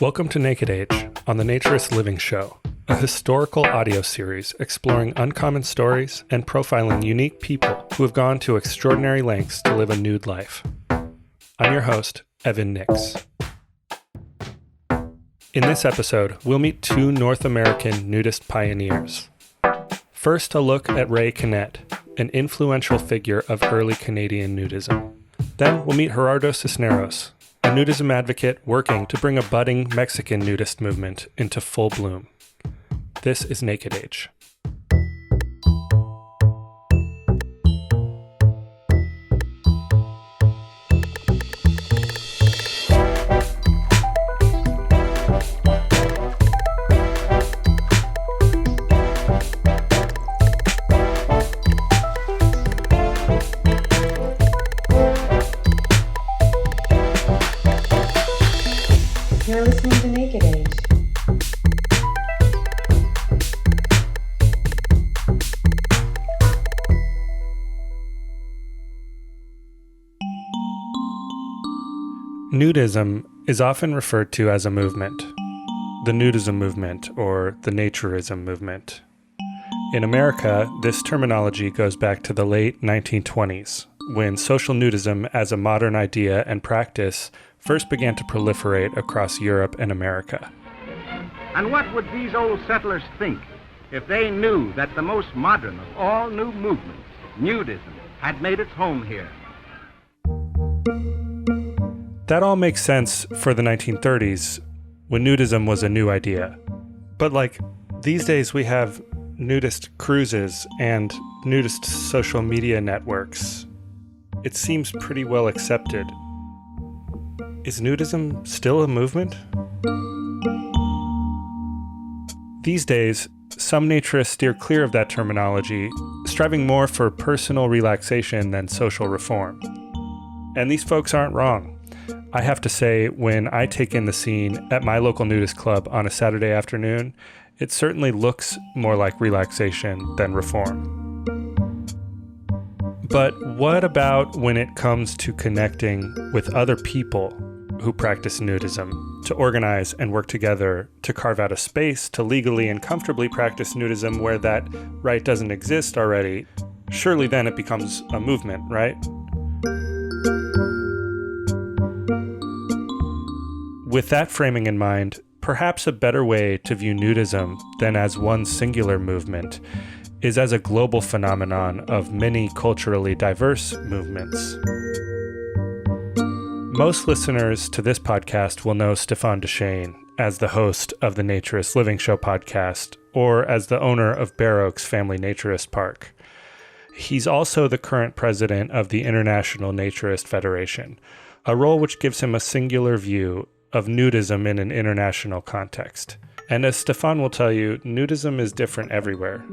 Welcome to Naked Age on the Naturist Living Show, a historical audio series exploring uncommon stories and profiling unique people who have gone to extraordinary lengths to live a nude life. I'm your host, Evan Nix. In this episode, we'll meet two North American nudist pioneers. First, a look at Ray Kennett, an influential figure of early Canadian nudism. Then we'll meet Gerardo Cisneros, a nudism advocate working to bring a budding Mexican nudist movement into full bloom. This is Naked Age. You're listening to Naked Age. Nudism is often referred to as a movement, the nudism movement or the naturism movement. In America, this terminology goes back to the late 1920s, when social nudism as a modern idea and practice first began to proliferate across Europe and America. And what would these old settlers think if they knew that the most modern of all new movements, nudism, had made its home here? That all makes sense for the 1930s, when nudism was a new idea. But these days we have nudist cruises and nudist social media networks. It seems pretty well accepted. Is nudism still a movement? These days, some naturists steer clear of that terminology, striving more for personal relaxation than social reform. And these folks aren't wrong. I have to say, when I take in the scene at my local nudist club on a Saturday afternoon, it certainly looks more like relaxation than reform. But what about when it comes to connecting with other people who practice nudism, to organize and work together to carve out a space to legally and comfortably practice nudism where that right doesn't exist already? Surely then it becomes a movement, right? With that framing in mind, perhaps a better way to view nudism than as one singular movement is as a global phenomenon of many culturally diverse movements. Most listeners to this podcast will know Stefan Deshane as the host of the Naturist Living Show podcast, or as the owner of Bear Oaks Family Naturist Park. He's also the current president of the International Naturist Federation, a role which gives him a singular view of nudism in an international context. And as Stefan will tell you, nudism is different everywhere.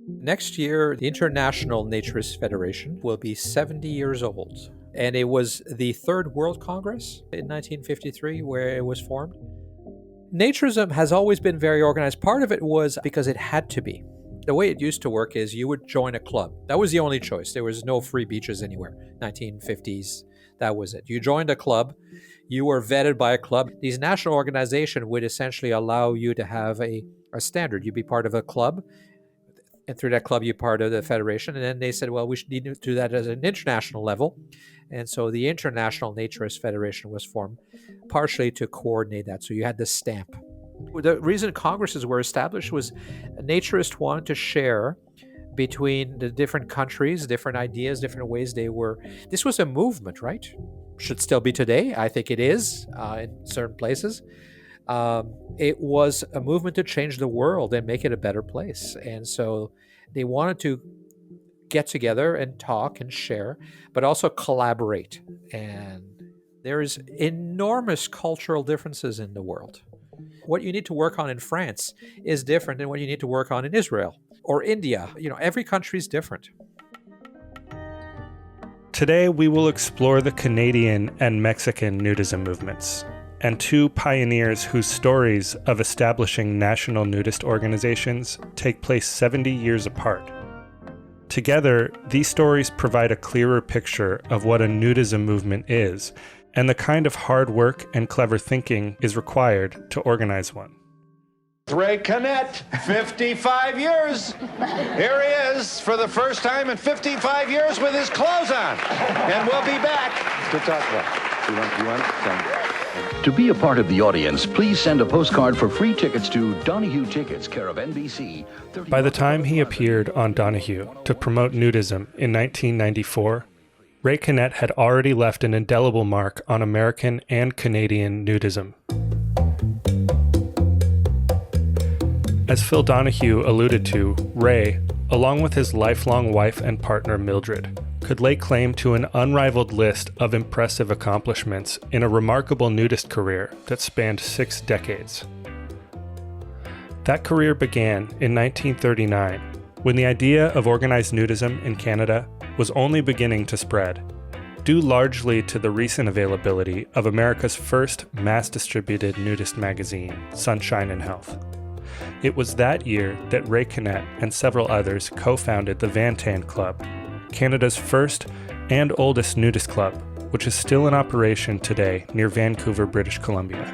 Next year, the International Naturist Federation will be 70 years old. And it was the Third World Congress in 1953 where it was formed. Naturism has always been very organized. Part of it was because it had to be. The way it used to work is you would join a club. That was the only choice. There was no free beaches anywhere. 1950s, that was it. You joined a club. You were vetted by a club. These national organizations would essentially allow you to have a standard. You'd be part of a club. And through that club, you're part of the federation. And then they said, well, we should need to do that at an international level. And so the International Naturist Federation was formed partially to coordinate that. So you had the stamp. The reason congresses were established was naturists wanted to share between the different countries, different ideas, different ways they were. This was a movement, right? Should still be today. I think it is in certain places. It was a movement to change the world and make it a better place. And so they wanted to get together and talk and share, but also collaborate. And there is enormous cultural differences in the world. What you need to work on in France is different than what you need to work on in Israel or India. Every country is different. Today, we will explore the Canadian and Mexican nudism movements, and two pioneers whose stories of establishing national nudist organizations take place 70 years apart. Together, these stories provide a clearer picture of what a nudism movement is and the kind of hard work and clever thinking is required to organize one. Ray Canet, 55 years. Here he is for the first time in 55 years with his clothes on. And we'll be back to talk about it. You want To be a part of the audience, please send a postcard for free tickets to Donahue Tickets, care of NBC. By the time he appeared on Donahue to promote nudism in 1994, Ray Canet had already left an indelible mark on American and Canadian nudism. As Phil Donahue alluded to, Ray, along with his lifelong wife and partner Mildred, could lay claim to an unrivaled list of impressive accomplishments in a remarkable nudist career that spanned 6 decades. That career began in 1939, when the idea of organized nudism in Canada was only beginning to spread, due largely to the recent availability of America's first mass-distributed nudist magazine, Sunshine and Health. It was that year that Ray Canet and several others co-founded the Van Tan Club, Canada's first and oldest nudist club, which is still in operation today near Vancouver, British Columbia.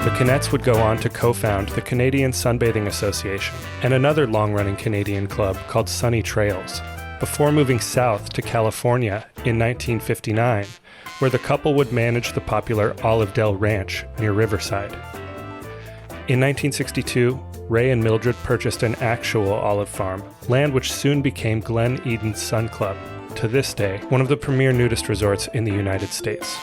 The Canets would go on to co-found the Canadian Sunbathing Association and another long-running Canadian club called Sunny Trails, before moving south to California in 1959, where the couple would manage the popular Olive Dell Ranch near Riverside. In 1962, Ray and Mildred purchased an actual olive farm, land which soon became Glen Eden's Sun Club, to this day one of the premier nudist resorts in the United States.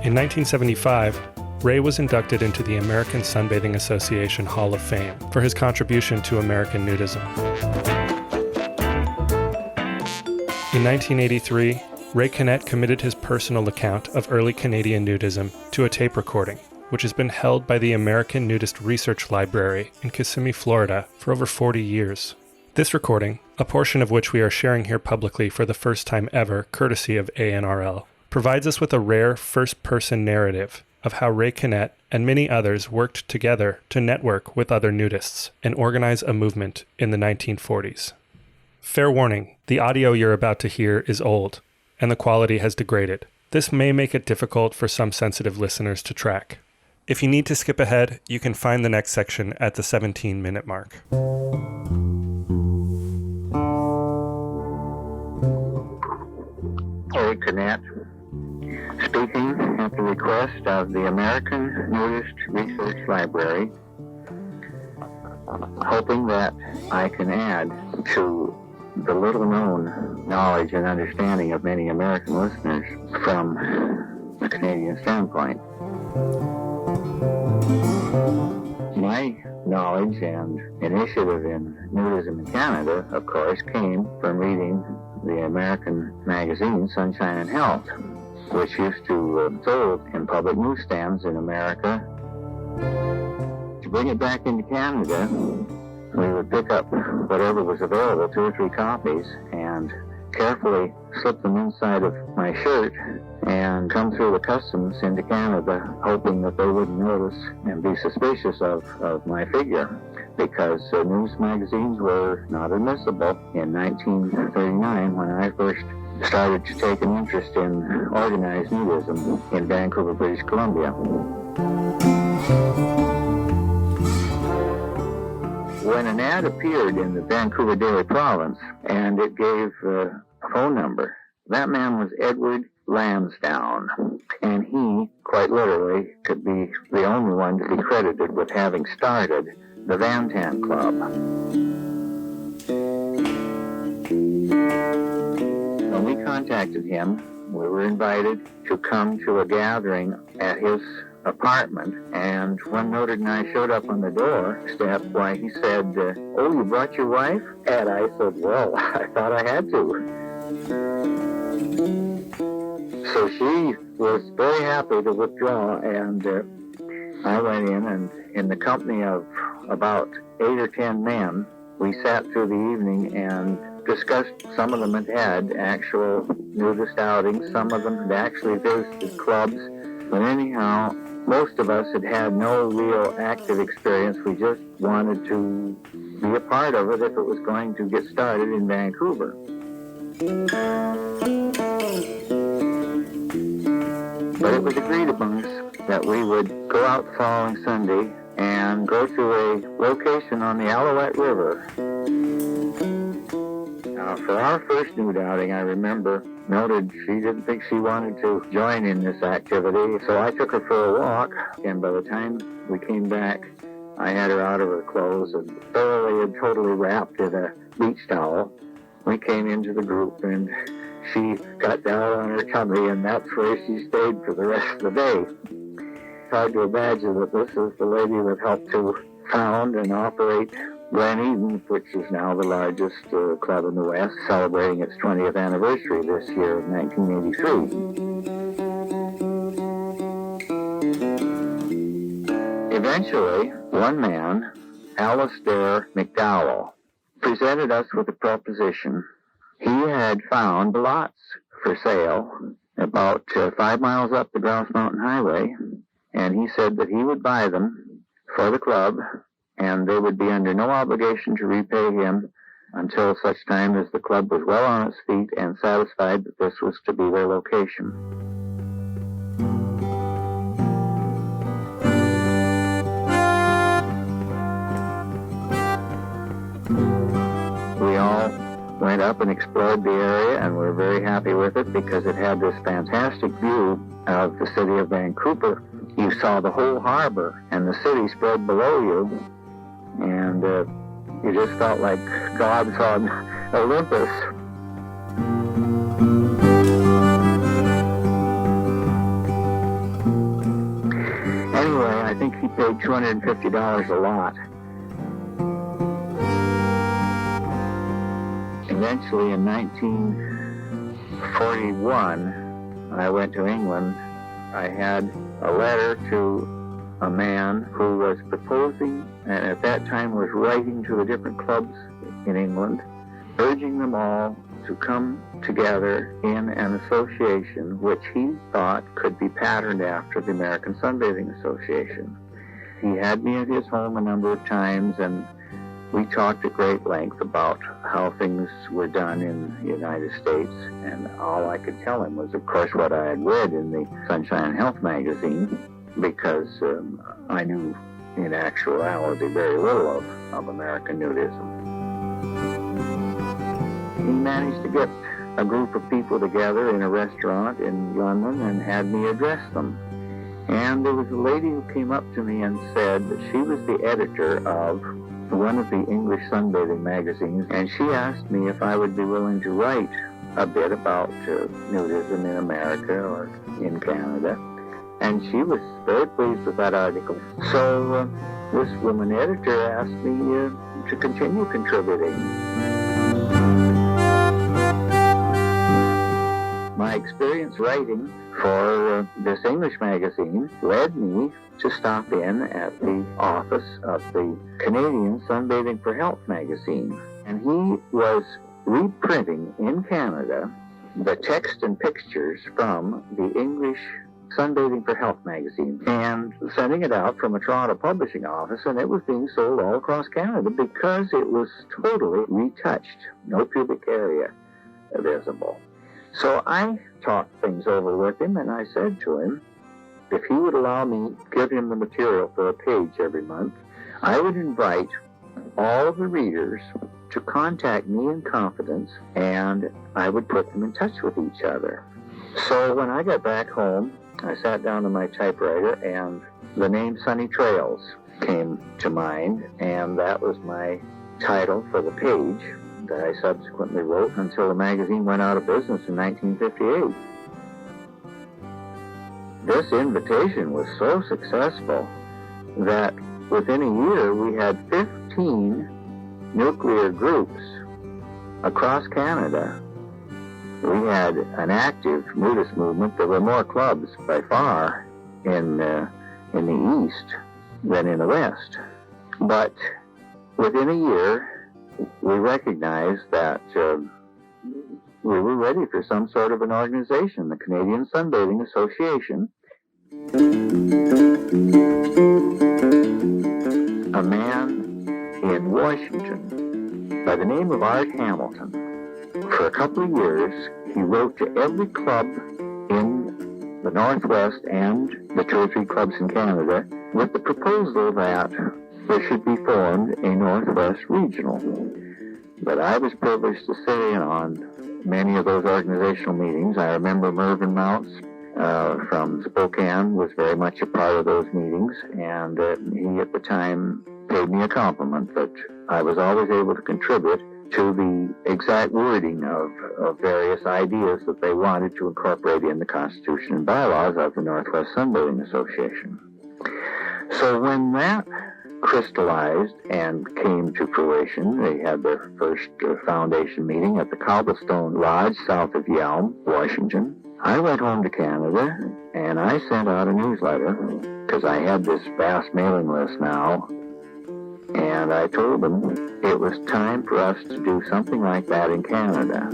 In 1975, Ray was inducted into the American Sunbathing Association Hall of Fame for his contribution to American nudism. In 1983, Ray Canet committed his personal account of early Canadian nudism to a tape recording, which has been held by the American Nudist Research Library in Kissimmee, Florida, for over 40 years. This recording, a portion of which we are sharing here publicly for the first time ever, courtesy of ANRL, provides us with a rare first-person narrative of how Ray Canet and many others worked together to network with other nudists and organize a movement in the 1940s. Fair warning, the audio you're about to hear is old, and the quality has degraded. This may make it difficult for some sensitive listeners to track. If you need to skip ahead, you can find the next section at the 17-minute mark. Ray Canet, speaking at the request of the American Nudist Research Library, hoping that I can add to the little-known knowledge and understanding of many American listeners from a Canadian standpoint. My knowledge and initiative in nudism in Canada, of course, came from reading the American magazine Sunshine and Health, which used to sold in public newsstands in America. To bring it back into Canada, we would pick up whatever was available, 2 or 3 copies, and carefully slip them inside of my shirt and come through the customs into Canada, hoping that they wouldn't notice and be suspicious of my figure, because news magazines were not admissible in 1939 when I first started to take an interest in organized nudism in Vancouver, British Columbia. When an ad appeared in the Vancouver Daily Province and it gave a phone number, that man was Edward Lansdowne, and he, quite literally, could be the only one to be credited with having started the Van Tan Club. When we contacted him, we were invited to come to a gathering at his apartment, and one noted and I showed up on the doorstep. Why, he said, "Oh, you brought your wife?" And I said, "Well, I thought I had to." So she was very happy to withdraw, and I went in, and in the company of about 8 or 10 men, we sat through the evening and discussed. Some of them had actual nudist outings, some of them had actually visited clubs But anyhow, most of us had no real active experience. We just wanted to be a part of it if it was going to get started in Vancouver. But it was agreed among us that we would go out the following Sunday and go to a location on the Alouette River. Now, for our first nude outing, I remember noted she didn't think she wanted to join in this activity, so I took her for a walk, and by the time we came back, I had her out of her clothes and thoroughly and totally wrapped in a beach towel. We came into the group, and she got down on her tummy, and that's where she stayed for the rest of the day. Hard to imagine that this is the lady that helped to found and operate Glen Eden, which is now the largest club in the West, celebrating its 20th anniversary this year of 1983. Eventually, one man, Alistair McDowell, presented us with a proposition. He had found lots for sale about 5 miles up the Grouse Mountain Highway, and he said that he would buy them for the club, and they would be under no obligation to repay him until such time as the club was well on its feet and satisfied that this was to be their location. We all went up and explored the area, and were very happy with it because it had this fantastic view of the city of Vancouver. You saw the whole harbor and the city spread below you, and you just felt like God's on Olympus. Anyway, I think he paid $250 a lot. Eventually, in 1941, I went to England. I had a letter to a man who was proposing, and at that time was writing to the different clubs in England, urging them all to come together in an association which he thought could be patterned after the American Sunbathing Association. He had me at his home a number of times, and we talked at great length about how things were done in the United States, and all I could tell him was, of course, what I had read in the Sunshine and Health magazine, because I knew in actuality very little of American nudism. He managed to get a group of people together in a restaurant in London and had me address them. And there was a lady who came up to me and said that she was the editor of one of the English sunbathing magazines, and she asked me if I would be willing to write a bit about nudism in America or in Canada. And she was very pleased with that article. So this woman editor asked me to continue contributing. My experience writing for this English magazine led me to stop in at the office of the Canadian Sunbathing for Health magazine. And he was reprinting in Canada the text and pictures from the English Sunbathing for Health magazine and sending it out from a Toronto publishing office, and it was being sold all across Canada because it was totally retouched, no pubic area visible. So I talked things over with him, and I said to him, if he would allow me to give him the material for a page every month, I would invite all of the readers to contact me in confidence, and I would put them in touch with each other. So when I got back home, I sat down to my typewriter, and the name Sunny Trails came to mind, and that was my title for the page that I subsequently wrote until the magazine went out of business in 1958. This invitation was so successful that within a year we had 15 nuclear groups across Canada. We had an active nudist movement. There were more clubs by far in the East than in the West. But within a year, we recognized that we were ready for some sort of an organization. The Canadian Sunbathing Association A man in Washington by the name of Art Hamilton. For a couple of years, he wrote to every club in the Northwest and the 2 or 3 clubs in Canada with the proposal that there should be formed a Northwest Regional. But I was privileged to sit in on many of those organizational meetings. I remember Mervyn Mounts from Spokane was very much a part of those meetings, and he at the time paid me a compliment that I was always able to contribute to the exact wording of various ideas that they wanted to incorporate in the Constitution and bylaws of the Northwest Sunbathing Association. So when that crystallized and came to fruition, they had their first foundation meeting at the Cobblestone Lodge south of Yelm, Washington. I went home to Canada and I sent out a newsletter because I had this vast mailing list now, and I told them it was time for us to do something like that in Canada.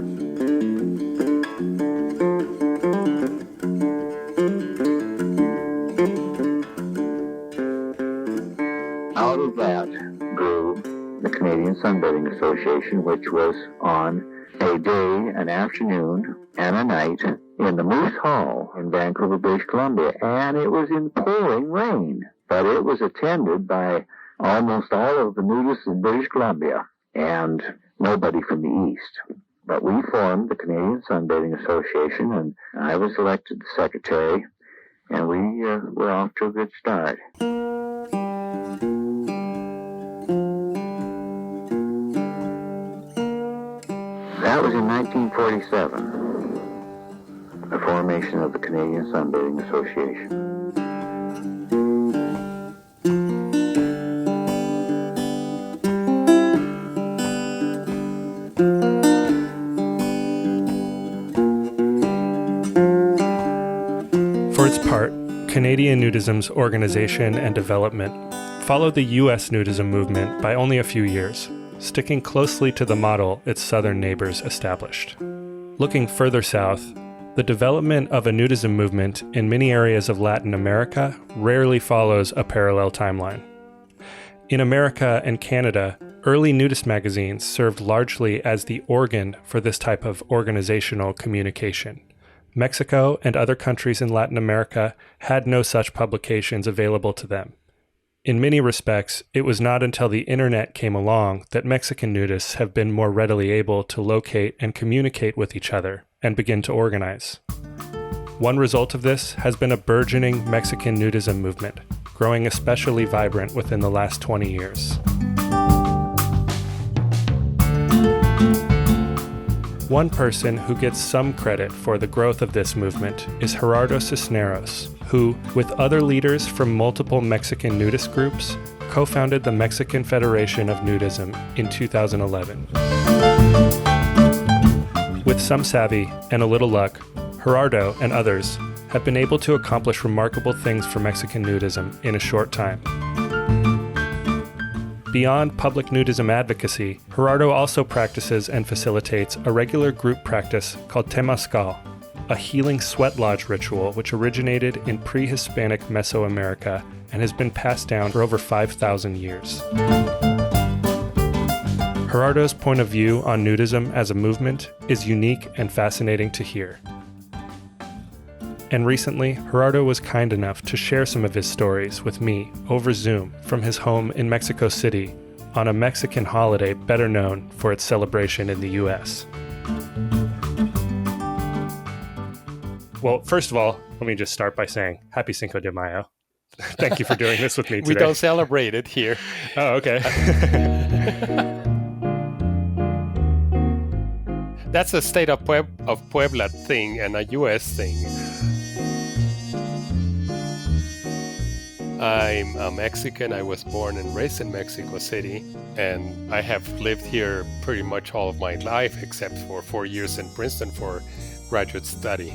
Out of that grew the Canadian Sunbathing Association, which was on a day, an afternoon, and a night in the Moose Hall in Vancouver, British Columbia, and it was in pouring rain, but it was attended by almost all of the nudists in British Columbia and nobody from the East. But we formed the Canadian Sunbathing Association, and I was elected the secretary, and we were off to a good start. That was in 1947, the formation of the Canadian Sunbathing Association. For its part, Canadian nudism's organization and development followed the U.S. nudism movement by only a few years, sticking closely to the model its southern neighbors established. Looking further south, the development of a nudism movement in many areas of Latin America rarely follows a parallel timeline. In America and Canada, early nudist magazines served largely as the organ for this type of organizational communication. Mexico and other countries in Latin America had no such publications available to them. In many respects, it was not until the internet came along that Mexican nudists have been more readily able to locate and communicate with each other and begin to organize. One result of this has been a burgeoning Mexican nudism movement, growing especially vibrant within the last 20 years. One person who gets some credit for the growth of this movement is Gerardo Cisneros, who, with other leaders from multiple Mexican nudist groups, co-founded the Mexican Federation of Nudism in 2011. With some savvy and a little luck, Gerardo and others have been able to accomplish remarkable things for Mexican nudism in a short time. Beyond public nudism advocacy, Gerardo also practices and facilitates a regular group practice called Temazcal, a healing sweat lodge ritual which originated in pre-Hispanic Mesoamerica and has been passed down for over 5,000 years. Gerardo's point of view on nudism as a movement is unique and fascinating to hear. And recently, Gerardo was kind enough to share some of his stories with me over Zoom from his home in Mexico City on a Mexican holiday better known for its celebration in the U.S. Well, first of all, let me just start by saying Happy Cinco de Mayo. Thank you for doing this with me today. We don't celebrate it here. Oh, okay. That's a state of Puebla thing and a U.S. thing. I'm a Mexican. I was born and raised in Mexico City, and I have lived here pretty much all of my life, except for 4 years in Princeton for graduate study.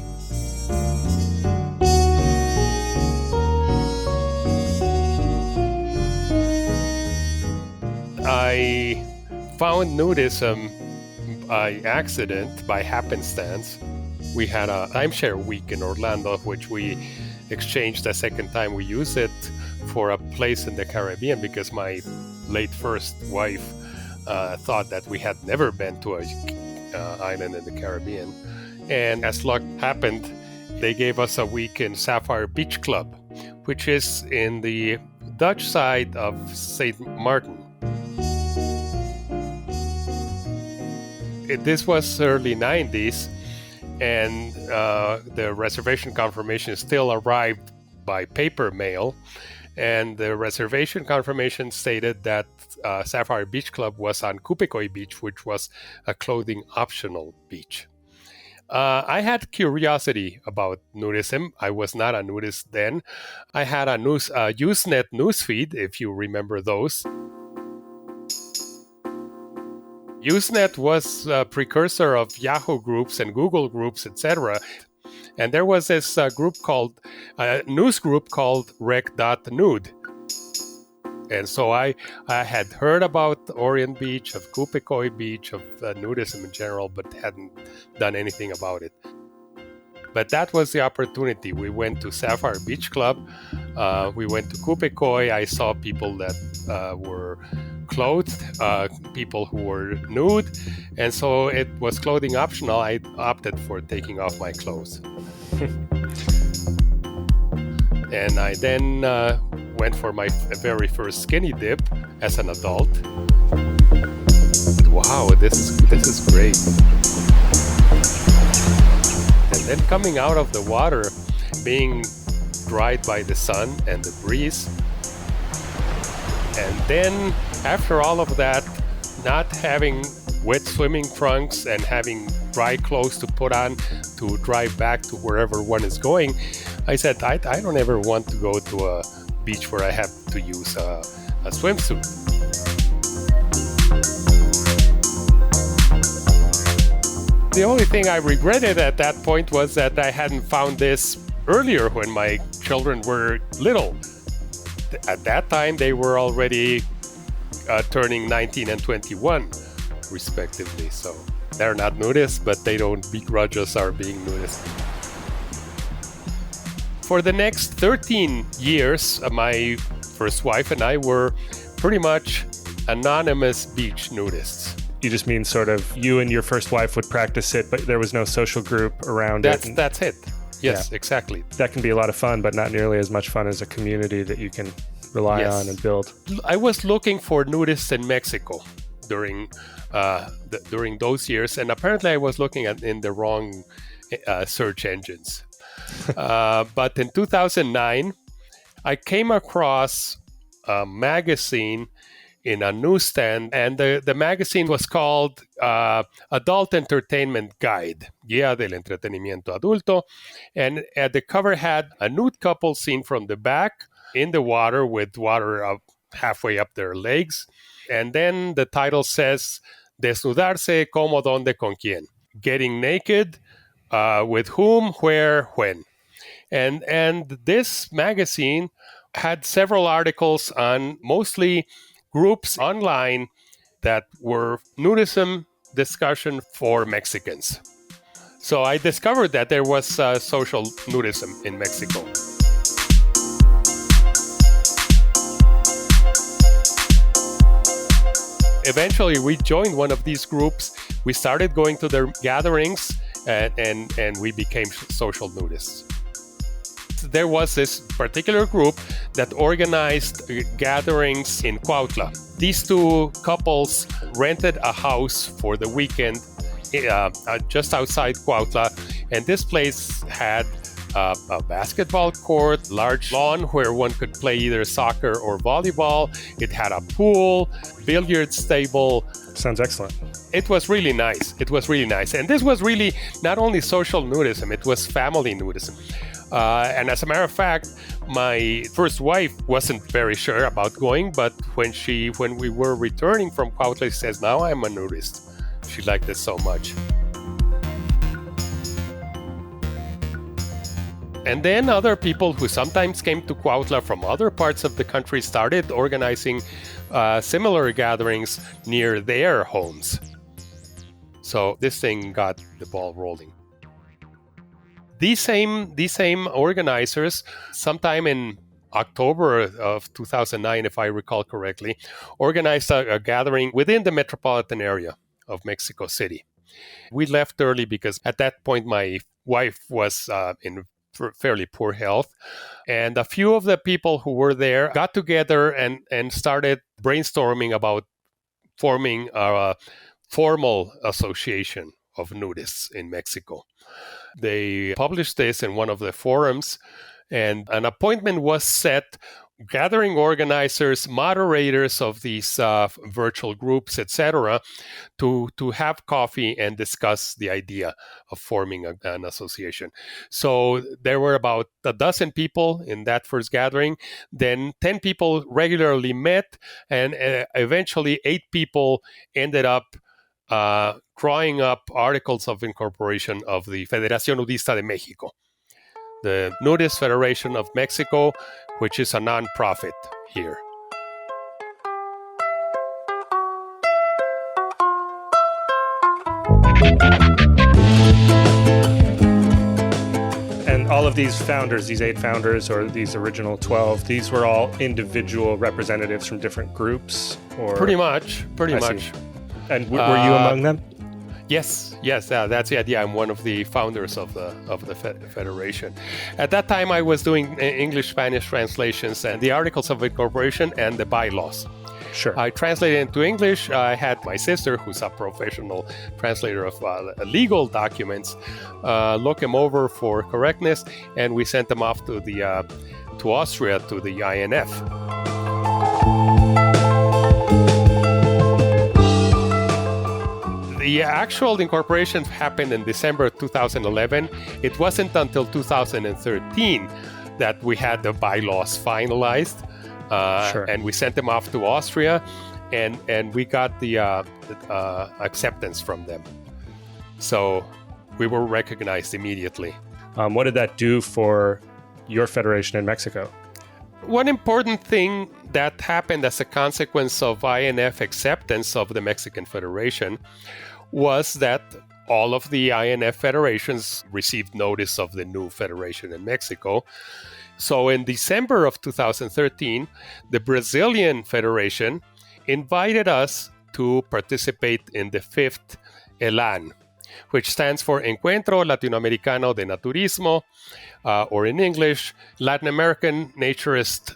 I found nudism by accident, by happenstance. We had a timeshare week in Orlando, which we exchanged a second time. We used it for a place in the Caribbean because my late first wife thought that we had never been to a island in the Caribbean. And as luck happened, they gave us a week in Sapphire Beach Club, which is in the Dutch side of St. Martin. This was early 90s, and the reservation confirmation still arrived by paper mail. And the reservation confirmation stated that Sapphire Beach Club was on Kupikoi Beach, which was a clothing optional beach. I had curiosity about nudism. I was not a nudist then. I had a Usenet newsfeed, if you remember those. Usenet was a precursor of Yahoo groups and Google groups, etc. And there was this news group called rec.nude. And so I had heard about Orient Beach, of Kupikoi Beach, of nudism in general, but hadn't done anything about it. But that was the opportunity. We went to Sapphire Beach Club. We went to Kupikoi. I saw people that were clothed, people who were nude. And so it was clothing optional. I opted for taking off my clothes. And I then went for my very first skinny dip as an adult. Wow, this is great. And then coming out of the water, being dried by the sun and the breeze. And then after all of that, not having wet swimming trunks and having dry clothes to put on to drive back to wherever one is going, I said, I don't ever want to go to a beach where I have to use a swimsuit. The only thing I regretted at that point was that I hadn't found this earlier when my children were little. At that time, they were already turning 19 and 21, respectively. So they're not nudists, but they don't begrudge us our being nudists. For the next 13 years, my first wife and I were pretty much anonymous beach nudists. You just mean sort of you and your first wife would practice it, but there was no social group around it. That's it. Yes, exactly. That can be a lot of fun, but not nearly as much fun as a community that you can rely on and build. I was looking for nudists in Mexico during those years, and apparently I was looking in the wrong search engines. But in 2009, I came across a magazine in a newsstand, and the magazine was called Adult Entertainment Guide, Guía del Entretenimiento Adulto, and the cover had a nude couple seen from the back in the water with water up halfway up their legs, and then the title says Desnudarse como donde con quién, getting naked, with whom, where, when. And this magazine had several articles on mostly groups online that were nudism discussion for Mexicans. So I discovered that there was social nudism in Mexico. Eventually, we joined one of these groups. We started going to their gatherings, and we became social nudists. There was this particular group that organized gatherings in Cuautla. These two couples rented a house for the weekend just outside Cuautla, and this place had a basketball court, large lawn where one could play either soccer or volleyball. It had a pool, billiards table. Sounds excellent. It was really nice. And this was really not only social nudism, it was family nudism. And as a matter of fact, my first wife wasn't very sure about going, but when we were returning from Cuautla, she says, now I'm a nudist. She liked it so much. And then other people who sometimes came to Cuautla from other parts of the country started organizing similar gatherings near their homes. So this thing got the ball rolling. these same organizers, sometime in October of 2009, if I recall correctly, organized a gathering within the metropolitan area of Mexico City. We left early because at that point my wife was in fairly poor health. And a few of the people who were there got together and started brainstorming about forming a formal association of nudists in Mexico. They published this in one of the forums, and an appointment was set. Gathering organizers, moderators of these virtual groups, etc., to have coffee and discuss the idea of forming an association. So there were about a dozen people in that first gathering. Then 10 people regularly met, and eventually 8 people ended up drawing up articles of incorporation of the Federación Nudista de México, the Nudist Federation of Mexico, which is a non-profit here. And all of these founders, these 8 founders, or these original 12, these were all individual representatives from different groups? Or Pretty much. See. And were you among them? Yes, that's the idea. I'm one of the founders of the federation. At that time, I was doing English-Spanish translations and the articles of incorporation and the bylaws. Sure. I translated into English. I had my sister, who's a professional translator of legal documents, look them over for correctness, and we sent them off to Austria to the INF. The actual incorporation happened in December 2011. It wasn't until 2013 that we had the bylaws finalized, Sure. and we sent them off to Austria, and we got the acceptance from them. So we were recognized immediately. What did that do for your federation in Mexico? One important thing that happened as a consequence of INF acceptance of the Mexican Federation was that all of the INF federations received notice of the new federation in Mexico. So in December of 2013, the Brazilian Federation invited us to participate in the 5th ELAN, which stands for Encuentro Latinoamericano de Naturismo, or in English, Latin American Naturist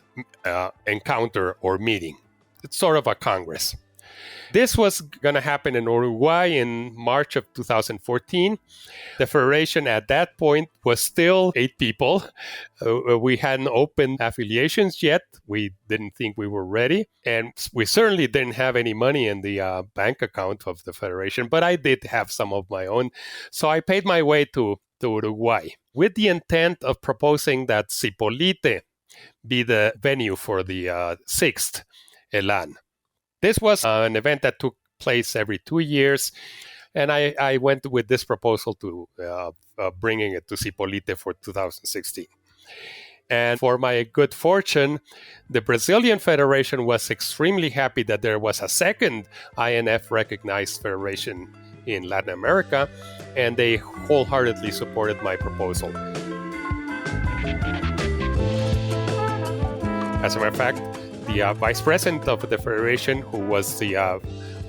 Encounter or Meeting. It's sort of a congress. This was going to happen in Uruguay in March of 2014. The federation at that point was still 8 people. We hadn't opened affiliations yet. We didn't think we were ready. And we certainly didn't have any money in the bank account of the federation, but I did have some of my own. So I paid my way to Uruguay with the intent of proposing that Zipolite be the venue for the 6th ELAN. This was an event that took place every 2 years, and I went with this proposal to bringing it to Zipolite for 2016. And for my good fortune, the Brazilian Federation was extremely happy that there was a second INF-recognized federation in Latin America, and they wholeheartedly supported my proposal. As a matter of fact, the vice president of the federation, who was the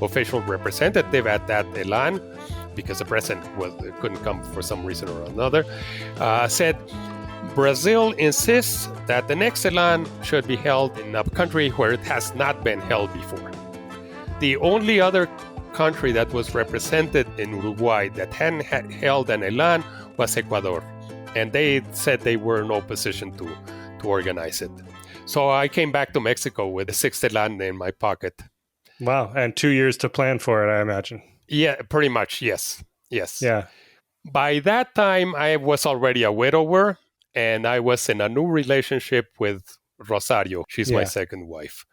official representative at that ELAN, because the president couldn't come for some reason or another, said, Brazil insists that the next ELAN should be held in a country where it has not been held before. The only other country that was represented in Uruguay that hadn't held an ELAN was Ecuador, and they said they were in no position to organize it. So I came back to Mexico with the 6th ELAN in my pocket. Wow. And 2 years to plan for it, I imagine. Yeah, pretty much. Yes. Yeah. By that time, I was already a widower, and I was in a new relationship with Rosario. She's my second wife.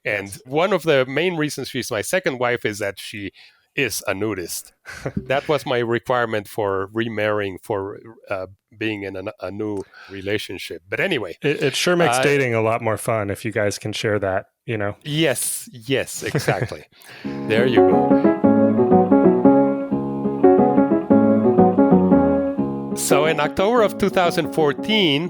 And one of the main reasons she's my second wife is that she is a nudist. That was my requirement for remarrying, for being in a new relationship. But anyway. It sure makes dating a lot more fun if you guys can share that, you know? Yes, exactly. There you go. So in October of 2014,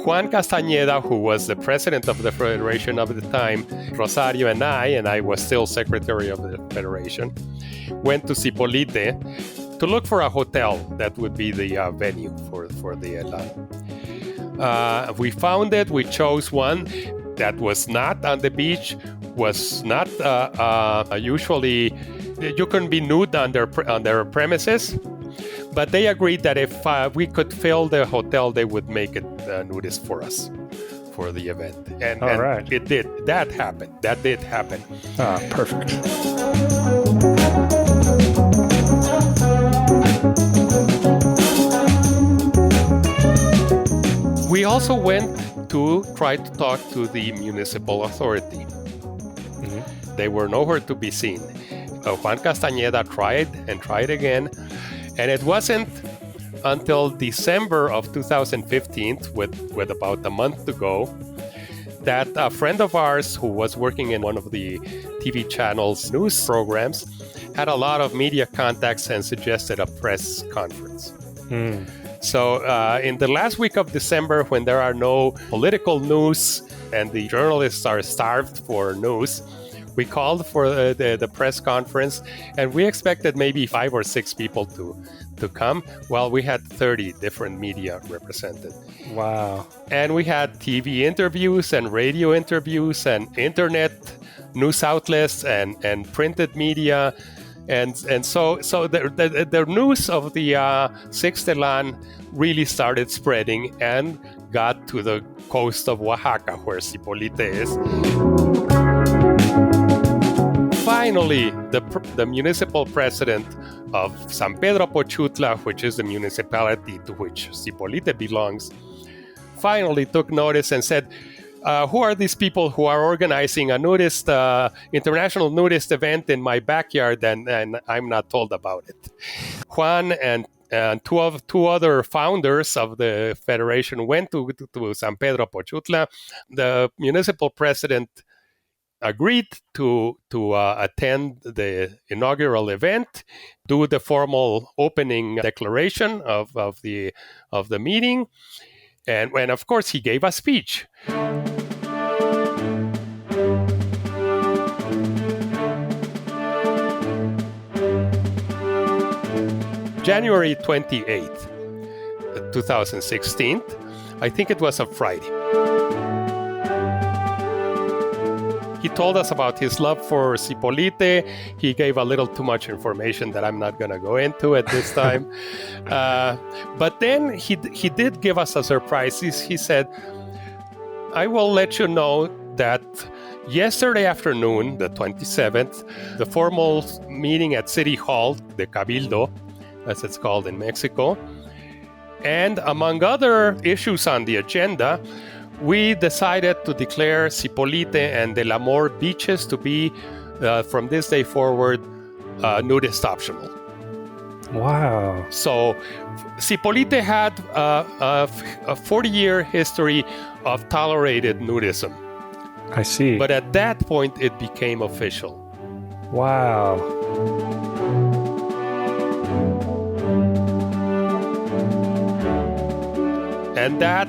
Juan Castañeda, who was the president of the Federation of the time, Rosario and I was still secretary of the Federation, went to Zipolite to look for a hotel that would be the venue for the Elan. We found it. We chose one that was not on the beach, was not usually, you couldn't be nude on their premises, but they agreed that if we could fill the hotel, they would make it nudist for us for the event. And right. It did. That happened. That did happen. Perfect. We also went to try to talk to the municipal authority. Mm-hmm. They were nowhere to be seen. Juan Castañeda tried and tried again, and it wasn't until December of 2015, with about a month to go, that a friend of ours who was working in one of the TV channel's news programs had a lot of media contacts and suggested a press conference. So in the last week of December, when there are no political news and the journalists are starved for news, we called for the press conference, and we expected maybe 5 or 6 people to come. Well, we had 30 different media represented. Wow. And we had TV interviews and radio interviews and internet news outlets and printed media. And so the news of the Sixth Elan really started spreading and got to the coast of Oaxaca, where Zipolite is. Finally, the municipal president of San Pedro Pochutla, which is the municipality to which Zipolite belongs, finally took notice and said, who are these people who are organizing a nudist, international nudist event in my backyard, and I'm not told about it? Juan and two other founders of the federation went to San Pedro Pochutla. The municipal president agreed to attend the inaugural event, do the formal opening declaration of the meeting, and of course he gave a speech. January 28th, 2016, I think it was a Friday. He told us about his love for Zipolite. He gave a little too much information that I'm not going to go into at this time. But then he did give us a surprise. He said, I will let you know that yesterday afternoon, the 27th, the formal meeting at City Hall, the Cabildo, as it's called in Mexico, and among other issues on the agenda, we decided to declare Zipolite and Del Amor beaches to be, from this day forward, nudist optional. Wow. So Zipolite had a 40-year history of tolerated nudism. I see. But at that point, it became official. Wow. And that,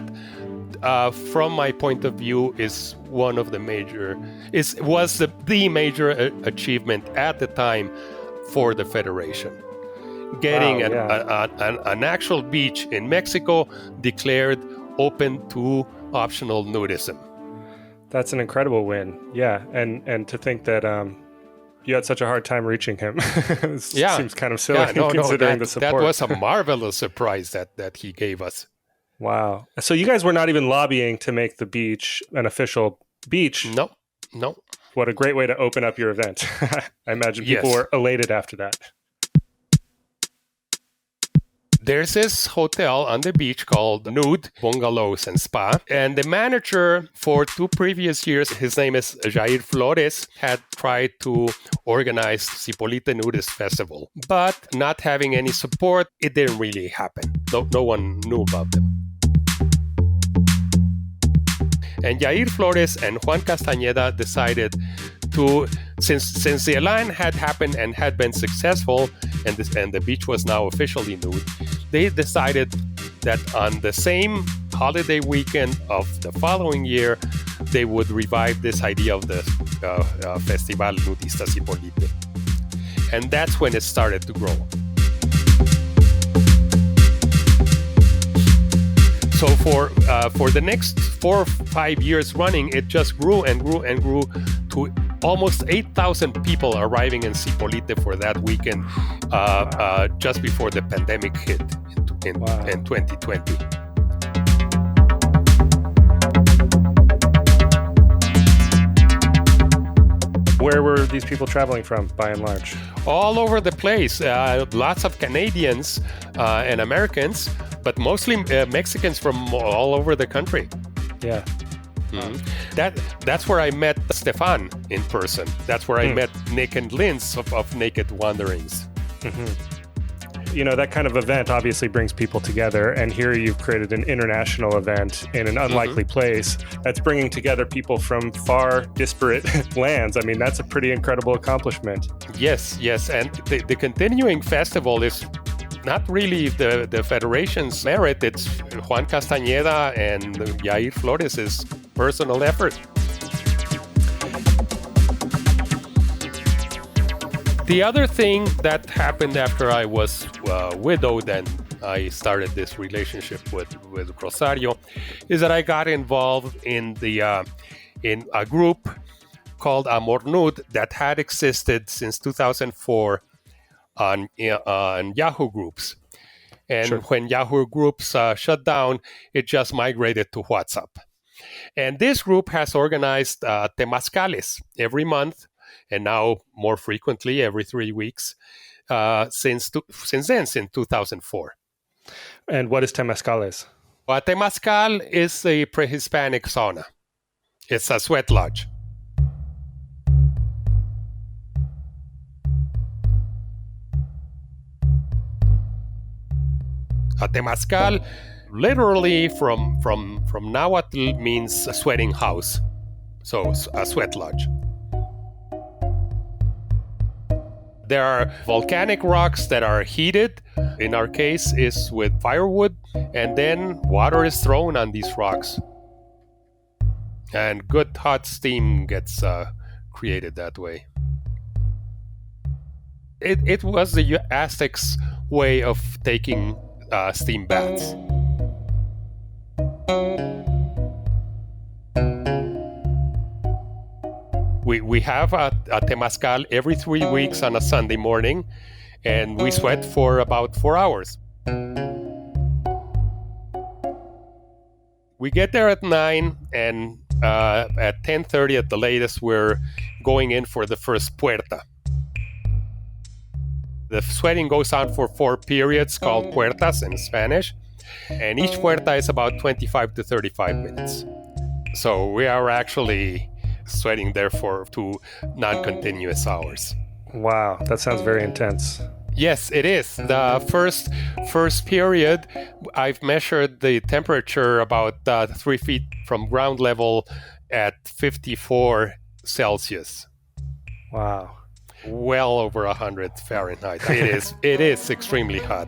from my point of view, is one of the major, was the major achievement at the time for the Federation. Getting an actual beach in Mexico declared open to optional nudism. That's an incredible win. Yeah, and to think that you had such a hard time reaching him. Seems kind of silly considering the support. That was a marvelous surprise that he gave us. Wow. So you guys were not even lobbying to make the beach an official beach? No. What a great way to open up your event. I imagine people were elated after that. There's this hotel on the beach called Nude Bungalows and Spa. And the manager for 2 previous years, his name is Jair Flores, had tried to organize Zipolite Nudist Festival. But not having any support, it didn't really happen. No one knew about them. And Jair Flores and Juan Castañeda decided to, since the Elan had happened and had been successful, and the beach was now officially nude, they decided that on the same holiday weekend of the following year, they would revive this idea of the Festival Nudistas Hippolyte. And that's when it started to grow. So for the next 4 or 5 years running, it just grew and grew and grew to almost 8,000 people arriving in Hippolyte for that weekend just before the pandemic hit in 2020. Where were these people traveling from, by and large? All over the place. Lots of Canadians and Americans, but mostly Mexicans from all over the country. Yeah. Mm-hmm. That's where I met Stefan in person. That's where I met Nick and Linz of Naked Wanderings. Mm-hmm. You know, that kind of event obviously brings people together, and here you've created an international event in an unlikely place that's bringing together people from far disparate lands. I mean, that's a pretty incredible accomplishment. Yes, and the continuing festival is not really the Federation's merit. It's Juan Castañeda and Yair Flores' personal effort. The other thing that happened after I was widowed and I started this relationship with Rosario is that I got involved in in a group called Amor Nud that had existed since 2004 on Yahoo Groups. And when Yahoo Groups shut down, it just migrated to WhatsApp. And this group has organized temazcales every month, and now more frequently every 3 weeks since then, since 2004. And what is temazcales? Temazcal is a pre-Hispanic sauna. It's a sweat lodge. A temazcal, literally from Nahuatl, means a sweating house. So a sweat lodge. There are volcanic rocks that are heated. In our case, is with firewood, and then water is thrown on these rocks. And good hot steam gets created that way. It was the Aztecs' way of taking steam baths. We have a temazcal every 3 weeks on a Sunday morning, and we sweat for about 4 hours. We get there at 9, and at 10:30 at the latest, we're going in for the first puerta. The sweating goes on for 4 periods called puertas in Spanish, and each puerta is about 25 to 35 minutes. So we are actually sweating there for 2 non-continuous hours. Wow, that sounds very intense. Yes, it is. The first period, I've measured the temperature about 3 feet from ground level at 54 Celsius. Wow. Well over 100 Fahrenheit. It is extremely hot.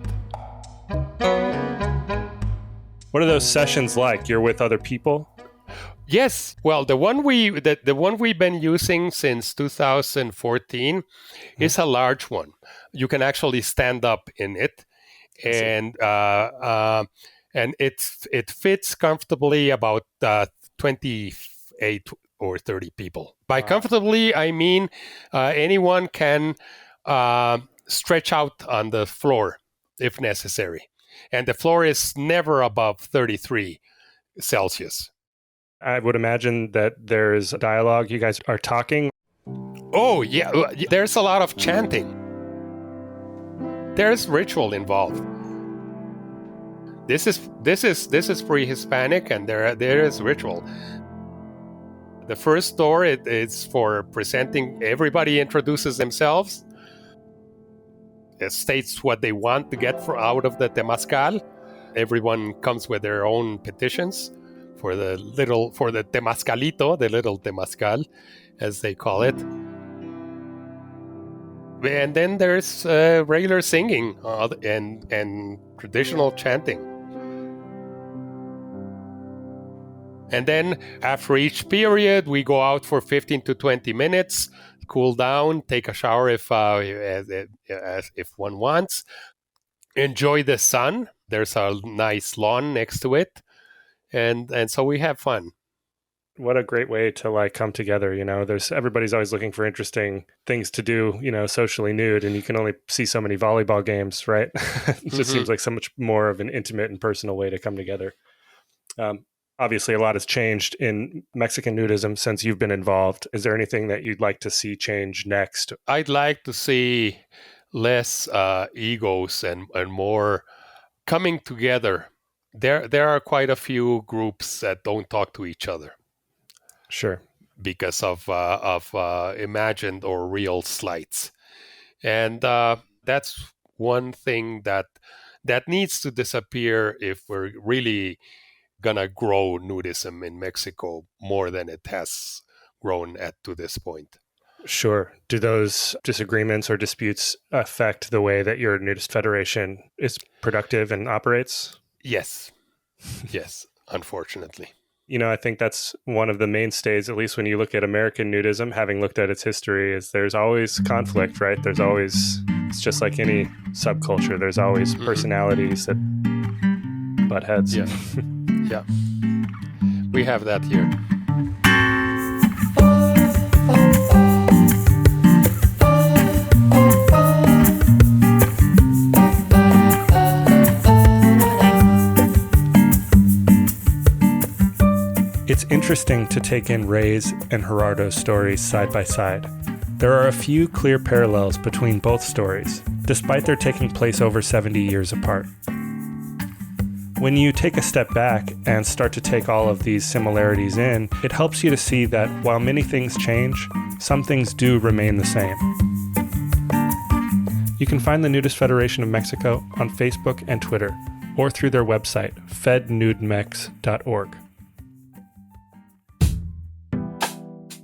What are those sessions like? You're with other people? Yes. Well, the one we've been using since 2014 is a large one. You can actually stand up in it, and it fits comfortably about 28 or 30 people. By comfortably, I mean anyone can stretch out on the floor if necessary, and the floor is never above 33 Celsius. I would imagine that there's dialogue. You guys are talking. Oh, yeah. There's a lot of chanting. There's ritual involved. This is pre-Hispanic, and there is ritual. The first door, it's for presenting. Everybody introduces themselves. It states what they want to get out of the temazcal. Everyone comes with their own petitions for the temazcalito, the little temazcal, as they call it. And then there's regular singing and traditional chanting. And then after each period, we go out for 15 to 20 minutes, cool down, take a shower if one wants, enjoy the sun. There's a nice lawn next to it. And so we have fun. What a great way to like come together. Everybody's always looking for interesting things to do, socially nude, and you can only see so many volleyball games, right? It just seems like so much more of an intimate and personal way to come together. Obviously, a lot has changed in Mexican nudism since you've been involved. Is there anything that you'd like to see change next? I'd like to see less egos and more coming together. There are quite a few groups that don't talk to each other. Sure. Because of imagined or real slights. And that's one thing that needs to disappear if we're really gonna grow nudism in Mexico more than it has grown to this point. Sure. Do those disagreements or disputes affect the way that your nudist federation is productive and operates? Yes. Yes, unfortunately. I think that's one of the mainstays, at least when you look at American nudism, having looked at its history, is there's always conflict, right? It's just like any subculture. There's always personalities that butt heads. Yeah. Yeah. We have that here. It's interesting to take in Ray's and Gerardo's stories side by side. There are a few clear parallels between both stories, despite their taking place over 70 years apart. When you take a step back and start to take all of these similarities in, it helps you to see that while many things change, some things do remain the same. You can find the Nudist Federation of Mexico on Facebook and Twitter, or through their website, fednudemex.org.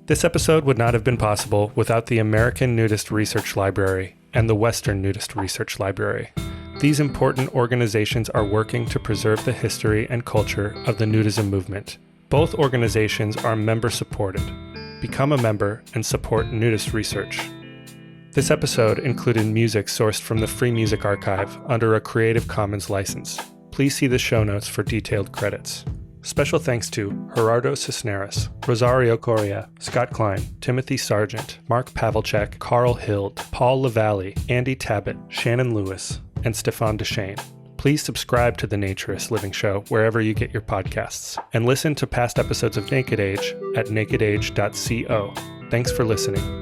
This episode would not have been possible without the American Nudist Research Library and the Western Nudist Research Library. These important organizations are working to preserve the history and culture of the nudism movement. Both organizations are member-supported. Become a member and support nudist research. This episode included music sourced from the Free Music Archive under a Creative Commons license. Please see the show notes for detailed credits. Special thanks to Gerardo Cisneros, Rosario Correa, Scott Klein, Timothy Sargent, Mark Pavelchek, Carl Hild, Paul Lavallee, Andy Tabbitt, Shannon Lewis, and Stefan Deshane. Please subscribe to The Naturist Living Show wherever you get your podcasts, and listen to past episodes of Naked Age at nakedage.co. Thanks for listening.